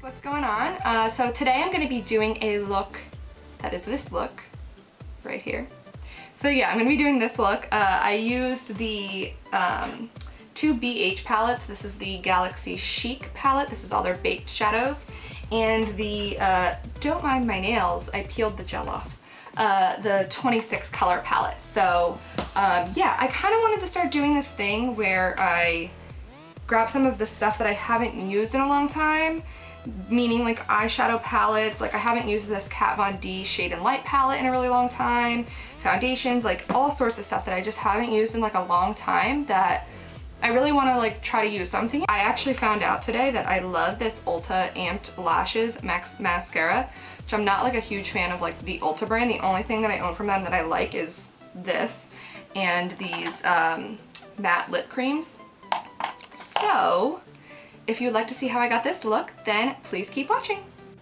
What's going on? So today I'm going to be doing a look that is this look right here. So yeah, I'm going to be doing this look. I used the two BH palettes. This is the Galaxy Chic palette. This is all their baked shadows. And the Don't Mind My Nails, I peeled the gel off. The 26 color palette. So yeah, I kind of wanted to start doing this thing where I grab some of the stuff that I haven't used in a long time, meaning like eyeshadow palettes. Like I haven't used this Kat Von D Shade and Light palette in a really long time, foundations, like all sorts of stuff that I just haven't used in like a long time that I really want to like try to use. So I'm thinking, I actually found out today that I love this Ulta Amped Lashes Mascara, which I'm not like a huge fan of like the Ulta brand. The only thing that I own from them that I like is this and these matte lip creams. So if you would like to see how I got this look, then please keep watching.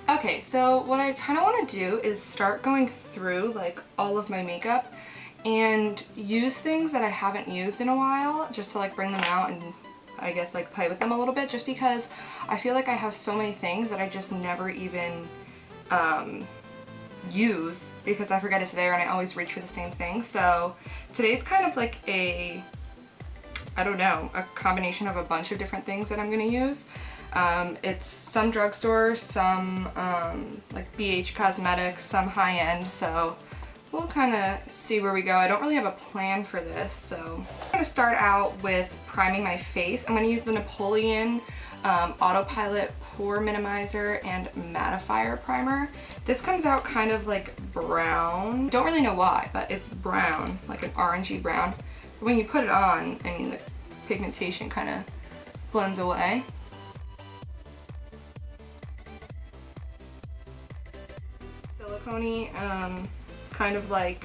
Okay, so what I kind of want to do is start going through like all of my makeup and use things that I haven't used in a while just to like bring them out and I guess like play with them a little bit, just because I feel like I have so many things that I just never even use because I forget it's there and I always reach for the same thing. So today's kind of like a, I don't know, a combination of a bunch of different things that I'm gonna use. It's some drugstore, some like BhCosmetics, some high-end, so we'll kind of see where we go. I don't really have a plan for this, so I'm gonna start out with priming my face. I'm gonna use the Napoleon Autopilot Pore Minimizer and Mattifier Primer. This comes out kind of like brown. Don't really know why, but it's brown, like an orangey brown. But when you put it on, I mean, the pigmentation kind of blends away. Silicone, kind of like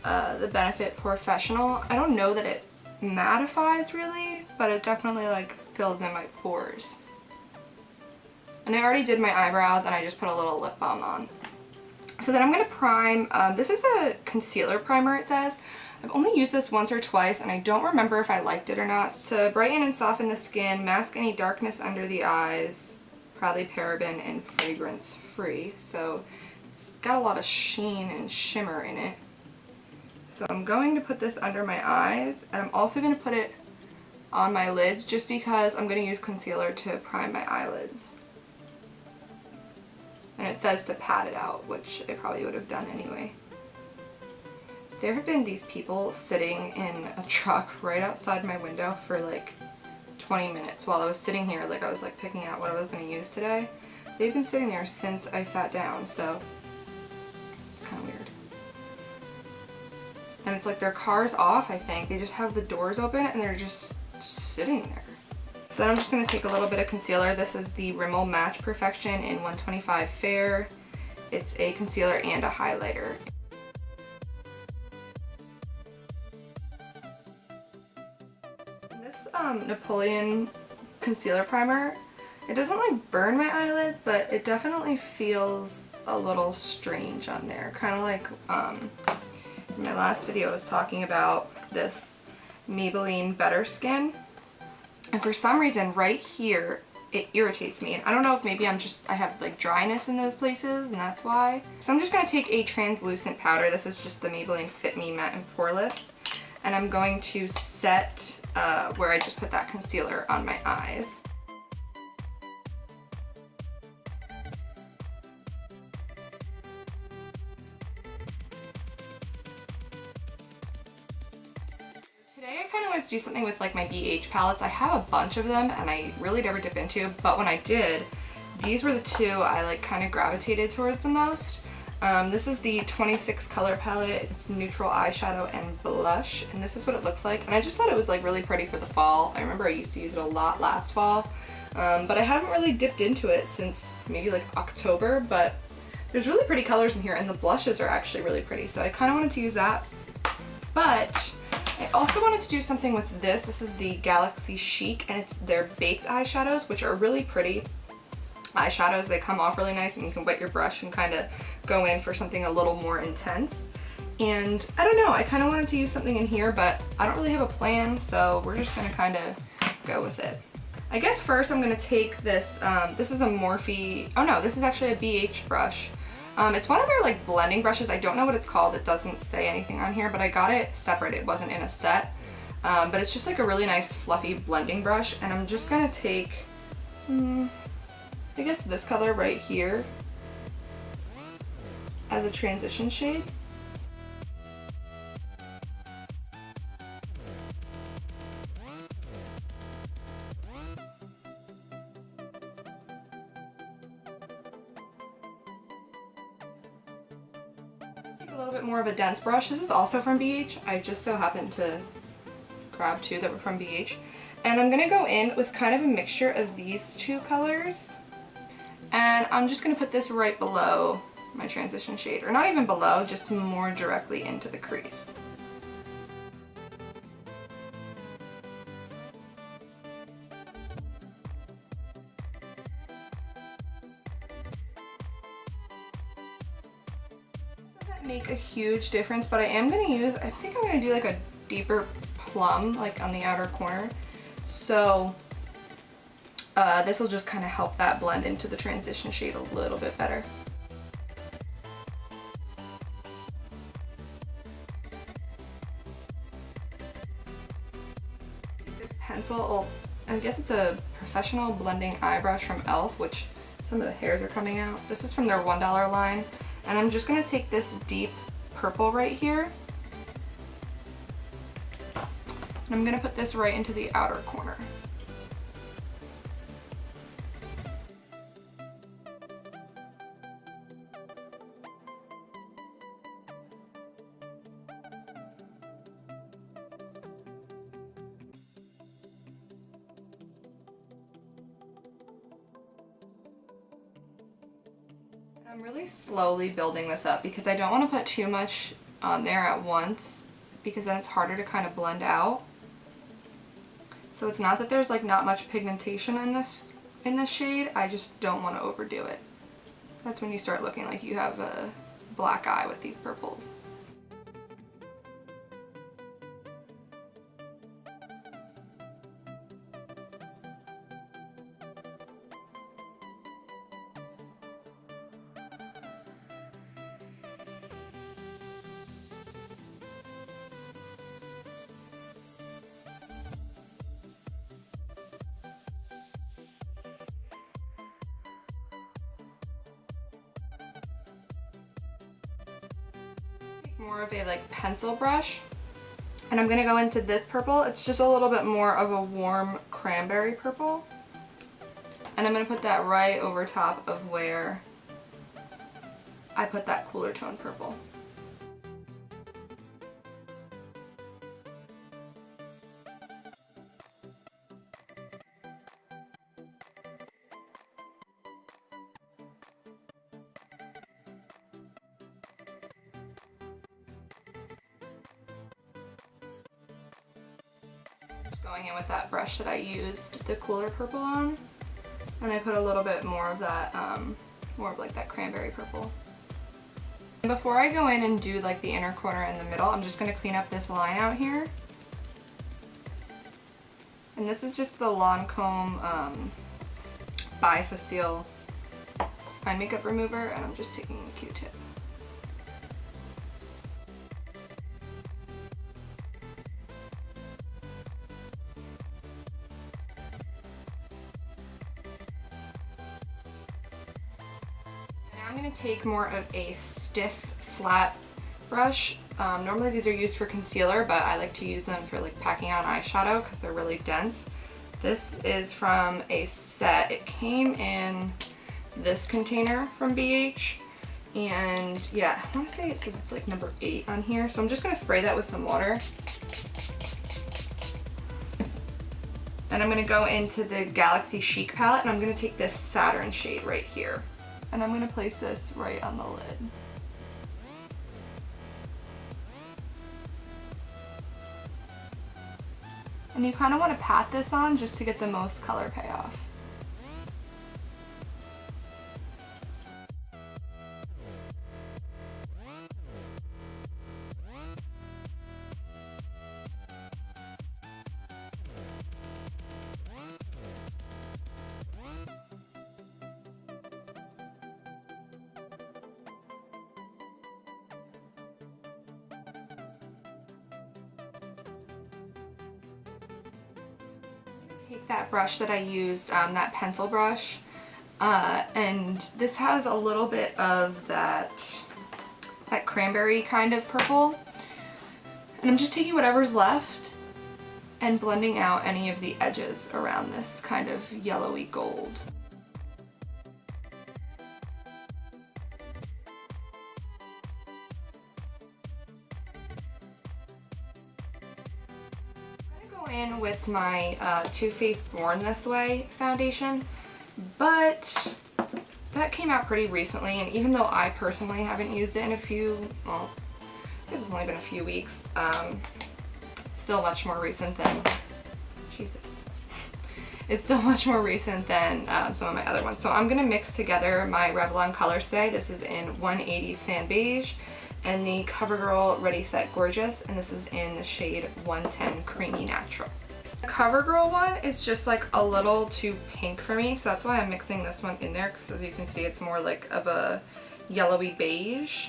the Benefit Professional. I don't know that it mattifies really, but it definitely like fills in my pores. And I already did my eyebrows and I just put a little lip balm on. So then I'm gonna prime. This is a concealer primer, it says. I've only used this once or twice and I don't remember if I liked it or not. It's to brighten and soften the skin, mask any darkness under the eyes, probably paraben and fragrance free. So it's got a lot of sheen and shimmer in it. So I'm going to put this under my eyes and I'm also going to put it on my lids just because I'm going to use concealer to prime my eyelids. And it says to pat it out, which I probably would have done anyway. There have been these people sitting in a truck right outside my window for like 20 minutes while I was sitting here, like I was like picking out what I was going to use today. They've been sitting there since I sat down, so it's kind of weird. And it's like their car's off, I think. They just have the doors open and they're just sitting there. So then I'm just going to take a little bit of concealer. This is the Rimmel Match Perfection in 125 Fair. It's a concealer and a highlighter. This Napoleon concealer primer, it doesn't like burn my eyelids, but it definitely feels a little strange on there. Kind of like in my last video I was talking about this Maybelline Better Skin. And for some reason right here it irritates me. And I don't know if maybe I have like dryness in those places and that's why. So I'm just going to take a translucent powder. This is just the Maybelline Fit Me Matte and Poreless. And I'm going to set where I just put that concealer on my eyes. Today I kind of wanted to do something with like my BH palettes. I have a bunch of them and I really never dip into, but when I did, these were the two I like kind of gravitated towards the most. This is the 26 color palette. It's neutral eyeshadow and blush, and this is what it looks like. And I just thought it was like really pretty for the fall. I remember I used to use it a lot last fall, but I haven't really dipped into it since maybe like October, but there's really pretty colors in here and the blushes are actually really pretty. So I kind of wanted to use that, but I also wanted to do something with this. This is the Galaxy Chic and it's their baked eyeshadows, which are really pretty eyeshadows. They come off really nice and you can wet your brush and kind of go in for something a little more intense. And I don't know, I kind of wanted to use something in here, but I don't really have a plan, so we're just going to kind of go with it. I guess first I'm gonna take this, this is a Morphe, oh no, this is actually a BH brush. It's one of their like blending brushes. I don't know what it's called. It doesn't say anything on here, but I got it separate. It wasn't in a set. But it's just like a really nice fluffy blending brush. And I'm just gonna take, I guess this color right here as a transition shade. A little bit more of a dense brush. This is also from BH. I just so happened to grab two that were from BH. And I'm gonna go in with kind of a mixture of these two colors. And I'm just gonna put this right below my transition shade, or not even below, just more directly into the crease. Make a huge difference, but I am going to use, I think I'm going to do like a deeper plum like on the outer corner, so this will just kind of help that blend into the transition shade a little bit better. This pencil, I guess it's a professional blending eye brush from e.l.f., which some of the hairs are coming out. This is from their $1 line. And I'm just gonna take this deep purple right here. And I'm gonna put this right into the outer corner. I'm really slowly building this up because I don't want to put too much on there at once, because then it's harder to kind of blend out. So it's not that there's like not much pigmentation in this shade, I just don't want to overdo it. That's when you start looking like you have a black eye with these purples. More of a like pencil brush, and I'm gonna go into this purple. It's just a little bit more of a warm cranberry purple, and I'm gonna put that right over top of where I put that cooler tone purple. Going in with that brush that I used the cooler purple on, and I put a little bit more of that, more of like that cranberry purple. And before I go in and do like the inner corner and the middle, I'm just going to clean up this line out here. And this is just the Lancome Bi-Facil eye makeup remover, and I'm just taking a Q-tip. I'm going to take more of a stiff, flat brush. Normally these are used for concealer, but I like to use them for like packing on eyeshadow because they're really dense. This is from a set. It came in this container from BH, and yeah, I want to say it says it's like number 8 on here, so I'm just going to spray that with some water. And I'm going to go into the Galaxy Chic palette, and I'm going to take this Saturn shade right here. And I'm going to place this right on the lid. And you kind of want to pat this on just to get the most color payoff. Take that brush that I used, that pencil brush, and this has a little bit of that cranberry kind of purple, and I'm just taking whatever's left and blending out any of the edges around this kind of yellowy gold. In with my Too Faced Born This Way foundation, but that came out pretty recently, and even though I personally haven't used it in well, I guess it's only been a few weeks, it's still much more recent than, Jesus, it's still much more recent than some of my other ones. So I'm gonna mix together my Revlon Colorstay. This is in 180 Sand Beige, and the CoverGirl Ready Set Gorgeous, and this is in the shade 110 Creamy Natural. The CoverGirl one is just like a little too pink for me, so that's why I'm mixing this one in there, because as you can see it's more like of a yellowy beige,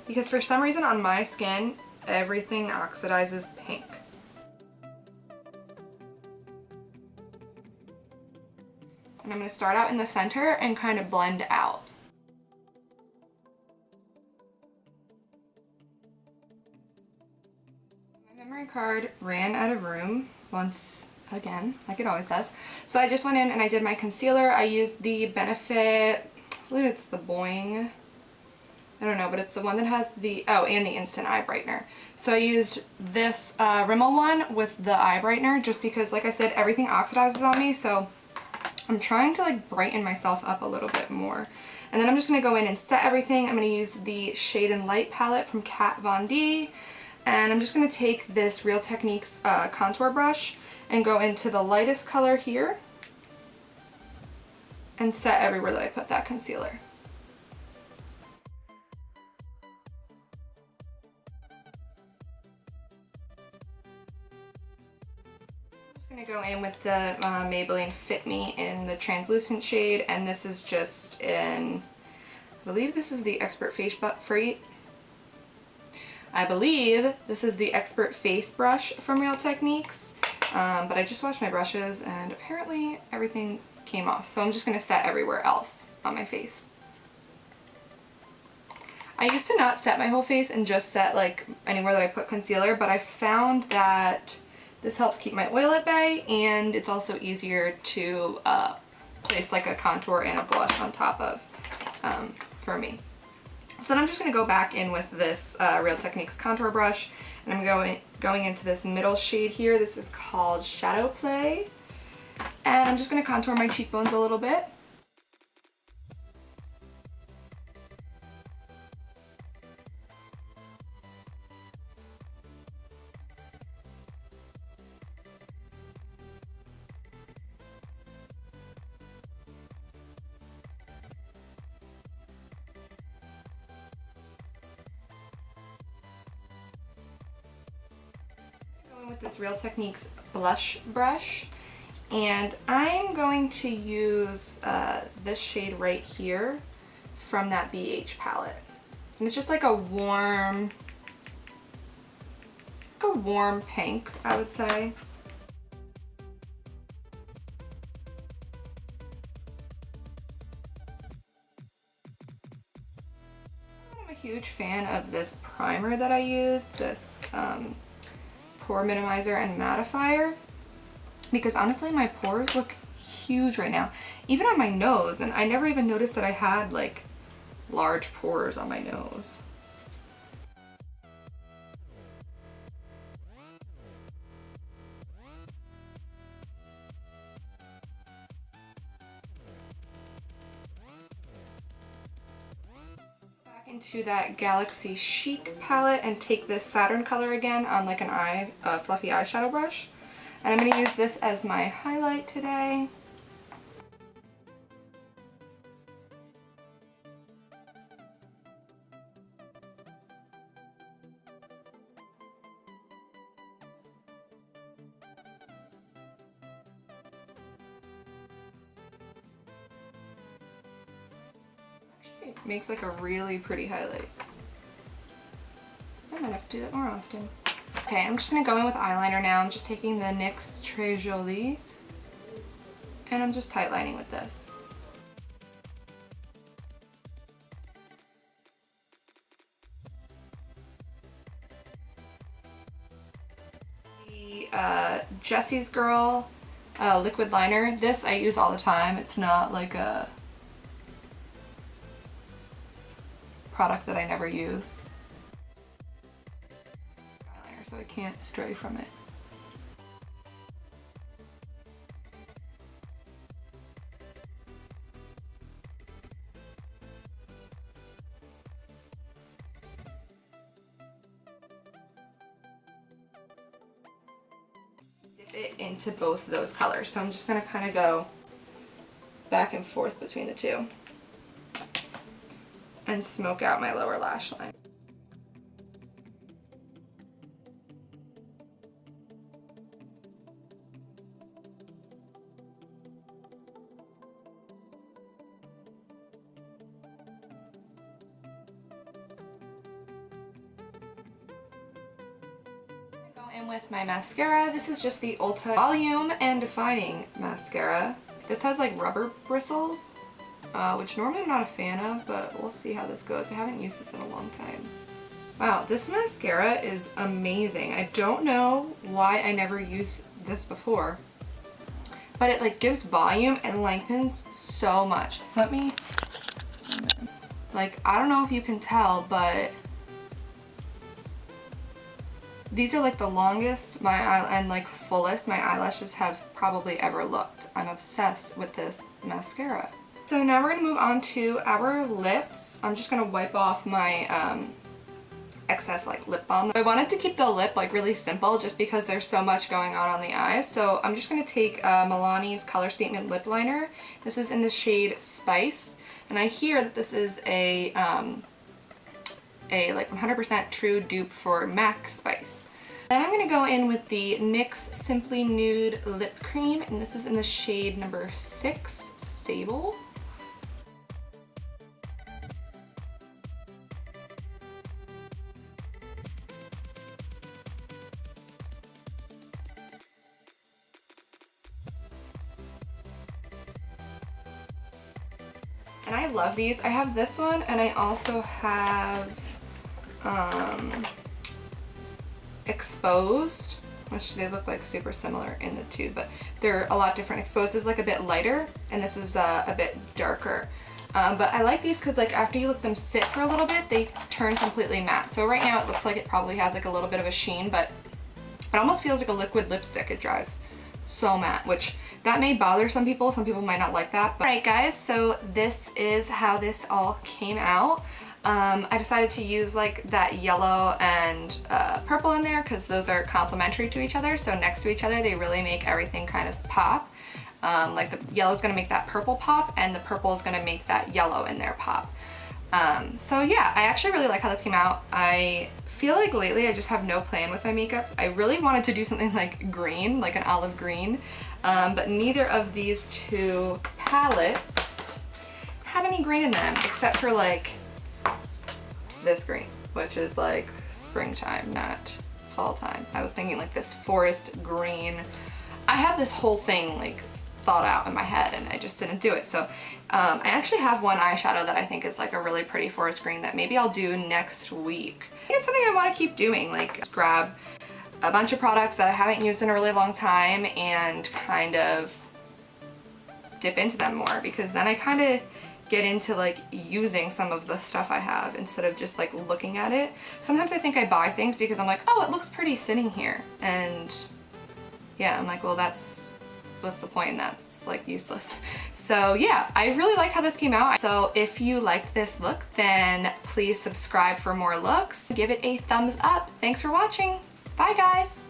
because for some reason on my skin everything oxidizes pink. And I'm going to start out in the center and kind of blend out. Memory card ran out of room once again, like it always does. So I just went in and I did my concealer. I used the Benefit, I believe it's the Boi-ing, I don't know, but it's the one that has the, oh, and the Instant Eye Brightener. So I used this Rimmel one with the eye brightener just because, like I said, everything oxidizes on me, so I'm trying to like brighten myself up a little bit more. And then I'm just going to go in and set everything. I'm going to use the Shade and Light palette from Kat Von D. And I'm just going to take this Real Techniques contour brush and go into the lightest color here and set everywhere that I put that concealer. I'm just going to go in with the Maybelline Fit Me in the translucent shade, and this is just in, I believe this is the Expert Face brush from Real Techniques, but I just washed my brushes and apparently everything came off, so I'm just going to set everywhere else on my face. I used to not set my whole face and just set like anywhere that I put concealer, but I found that this helps keep my oil at bay, and it's also easier to place like a contour and a blush on top of for me. So then I'm just going to go back in with this Real Techniques contour brush, and I'm going into this middle shade here. This is called Shadow Play, and I'm just going to contour my cheekbones a little bit. With this Real Techniques blush brush, and I'm going to use this shade right here from that BH palette, and it's just like a warm pink, I would say. I'm a huge fan of this primer that I use, this pore minimizer and mattifier, because honestly my pores look huge right now, even on my nose, and I never even noticed that I had like large pores on my nose. Into that Galaxy Chic palette and take this Saturn color again on like an fluffy eyeshadow brush, and I'm going to use this as my highlight today. It makes like a really pretty highlight. I might have to do that more often. Okay, I'm just going to go in with eyeliner now. I'm just taking the NYX Très Jolie And I'm just tight lining with this. Jesse's Girl liquid liner. This I use all the time. It's not like a product that I never use. Eyeliner, so I can't stray from it. It into both of those colors. So I'm just going to kind of go back and forth between the two and smoke out my lower lash line. In with my mascara. This is just the Ulta Volume and Defining Mascara. This has like rubber bristles, which normally I'm not a fan of, but we'll see how this goes. I haven't used this in a long time. Wow, this mascara is amazing. I don't know why I never used this before, but it like gives volume and lengthens so much. Let me zoom in. Like, I don't know if you can tell, but these are like the longest and like fullest my eyelashes have probably ever looked. I'm obsessed with this mascara. So now we're gonna move on to our lips. I'm just gonna wipe off my excess like lip balm. I wanted to keep the lip like really simple just because there's so much going on the eyes. So I'm just gonna take Milani's Color Statement Lip Liner. This is in the shade Spice, and I hear that this is a like 100% true dupe for MAC Spice. Then I'm going to go in with the NYX Simply Nude Lip Cream, and this is in the shade number 6, Sable. And I love these. I have this one, and I also have Exposed, which they look like super similar in the tube, but they're a lot different. Exposed is like a bit lighter, and this is a bit darker. But I like these because like after you let them sit for a little bit, they turn completely matte. So right now it looks like it probably has like a little bit of a sheen, but it almost feels like a liquid lipstick. It dries so matte, which that may bother some people. Some people might not like that. Alright guys, so this is how this all came out. I decided to use like that yellow and purple in there because those are complementary to each other. So next to each other, they really make everything kind of pop. Like the yellow is going to make that purple pop, and the purple is going to make that yellow in there pop. So yeah, I actually really like how this came out. I feel like lately I just have no plan with my makeup. I really wanted to do something like green, like an olive green, but neither of these two palettes had any green in them except for like this green, which is like springtime, not fall time. I was thinking like this forest green. I had this whole thing like thought out in my head and I just didn't do it. So I actually have one eyeshadow that I think is like a really pretty forest green that maybe I'll do next week. I think it's something I want to keep doing, like just grab a bunch of products that I haven't used in a really long time and kind of dip into them more, because then I kind of get into like using some of the stuff I have instead of just like looking at it. Sometimes I think I buy things because I'm like, oh, it looks pretty sitting here, and yeah, I'm like, well, what's the point in that? It's like useless. So yeah, I really like how this came out. So if you liked this look, then please subscribe for more looks. Give it a thumbs up. Thanks for watching. Bye guys.